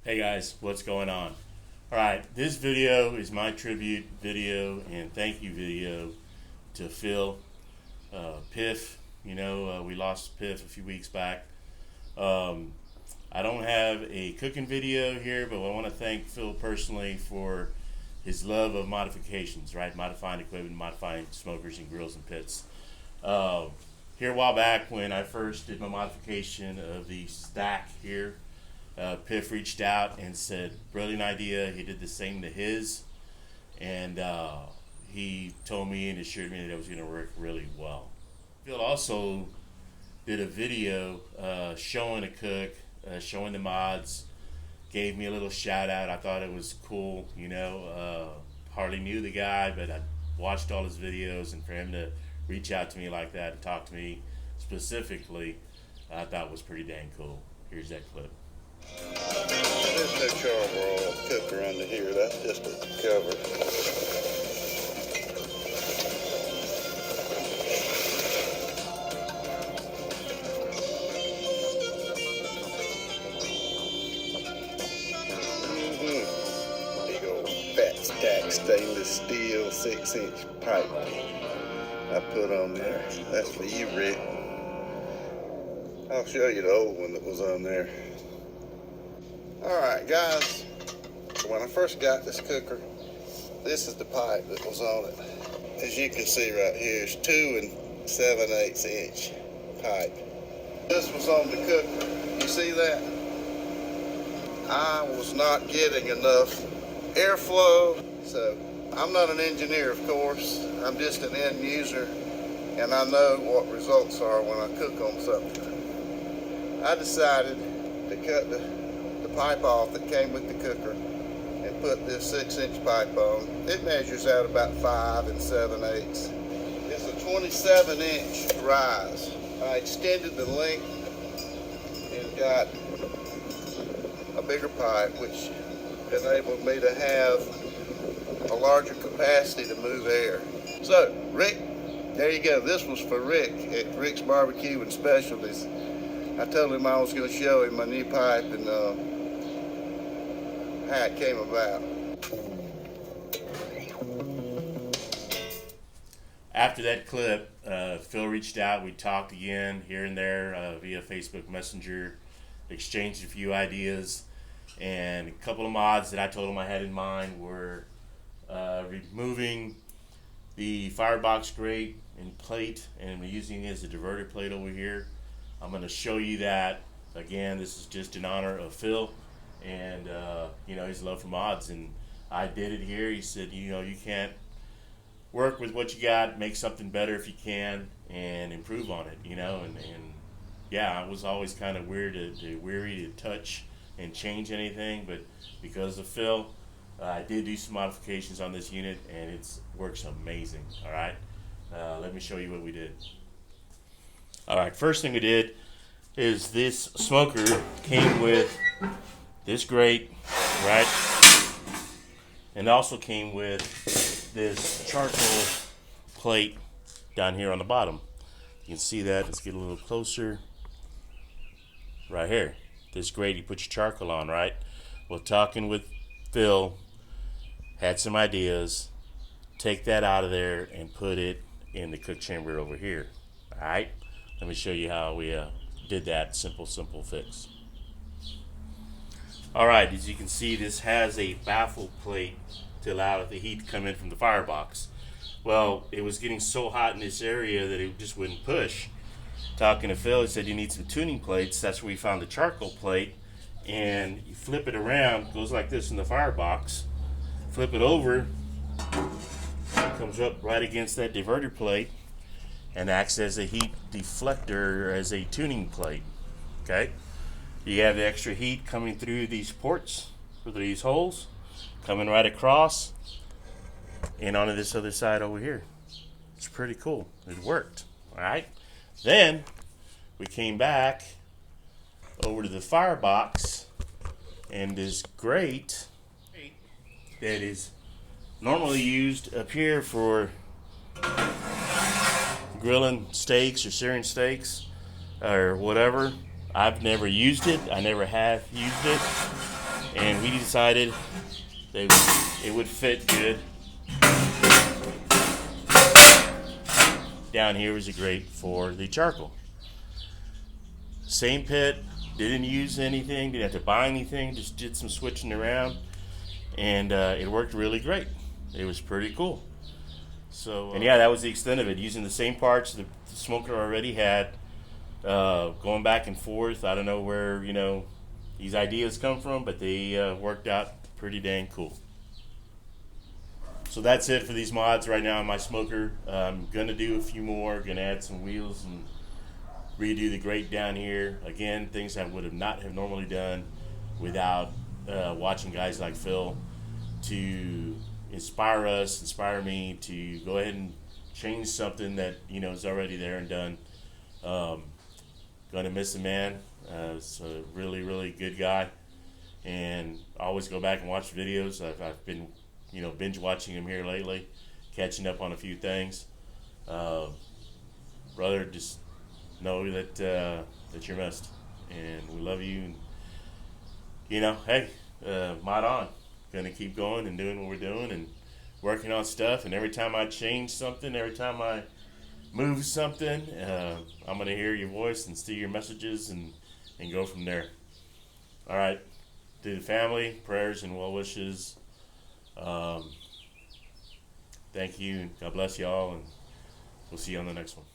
Hey guys, what's going on? Alright, this video is my tribute video and thank you video to Phil. Piff, we lost Piff a few weeks back. I don't have a cooking video here, but I want to thank Phil personally for his love of modifications, right? Modifying equipment, modifying smokers and grills and pits. Here a while back when I first did my modification of the stack here, Piff reached out and said, brilliant idea. He did the same to his, and he told me and assured me that it was going to work really well. Phil also did a video showing a cook, showing the mods, gave me a little shout out. I thought it was cool, hardly knew the guy, but I watched all his videos, and for him to reach out to me like that and talk to me specifically, I thought was pretty dang cool. Here's that clip. There's no charbroil cooker under here, that's just a cover. Big old fat stack stainless steel 6-inch pipe I put on there. That's for you, Rick. I'll show you the old one that was on there. Alright guys, so when I first got this cooker, this is the pipe that was on it. As you can see right here, it's 2 7/8 inch pipe. This was on the cooker. You see that? I was not getting enough airflow. So I'm not an engineer, of course. I'm just an end user, and I know what results are when I cook on something. I decided to cut the pipe off that came with the cooker and put this 6-inch pipe on. It measures out about 5 7/8. It's a 27-inch rise. I extended the length and got a bigger pipe, which enabled me to have a larger capacity to move air. So, Rick, there you go. This was for Rick at Rick's Barbecue and Specialties. I told him I was going to show him my new pipe and how it came about. After that clip, Phil reached out. We talked again here and there via Facebook Messenger, exchanged a few ideas, and a couple of mods that I told him I had in mind were removing the firebox grate and plate and using it as a diverter plate over here. I'm going to show you that. Again, this is just in honor of Phil and his love for mods, and I did it here. He said, you can't work with what you got, make something better if you can, and improve on it, and yeah, I was always kind of weary to touch and change anything, but because of Phil, I did do some modifications on this unit, and it works amazing. All right, let me show you what we did. All right, first thing we did is this smoker came with this grate, right? And also came with this charcoal plate down here on the bottom. You can see that. Let's get a little closer. Right here. This grate, you put your charcoal on, right? Well, talking with Phil, had some ideas. Take that out of there and put it in the cook chamber over here. All right? Let me show you how we did that simple fix. Alright, as you can see, this has a baffle plate to allow the heat to come in from the firebox. Well, it was getting so hot in this area that it just wouldn't push. Talking to Phil, he said you need some tuning plates. That's where we found the charcoal plate, and you flip it around, it goes like this in the firebox. Flip it over, it comes up right against that diverter plate and acts as a heat deflector or as a tuning plate. Okay, you have the extra heat coming through these ports, through these holes, coming right across and onto this other side over here. It's pretty cool. It worked. All right, then we came back over to the firebox, and this grate that is normally used up here for grilling steaks or searing steaks or whatever. I've never used it. I never have used it. and we decided that it would fit good. Down here was great for the charcoal. Same pit, didn't use anything, didn't have to buy anything, just did some switching around, and it worked really great. It was pretty cool. So, and yeah, that was the extent of it. Using the same parts the smoker already had, going back and forth. I don't know where these ideas come from, but they worked out pretty dang cool. So that's it for these mods right now on my smoker. I'm gonna do a few more. Gonna add some wheels and redo the grate down here. Again, things I would have not have normally done without watching guys like Phil to inspire me to go ahead and change something that is already there and done. Gonna miss the man. He's a really, really good guy, and always go back and watch videos. I've been binge watching him here lately, catching up on a few things. Brother, just know that you're missed, and we love you. And hey, mod on. Gonna keep going and doing what we're doing and working on stuff. And every time I change something, every time I move something, I'm gonna hear your voice and see your messages and go from there. All right, to the family, prayers and well wishes. Thank you, and God bless you all, and we'll see you on the next one.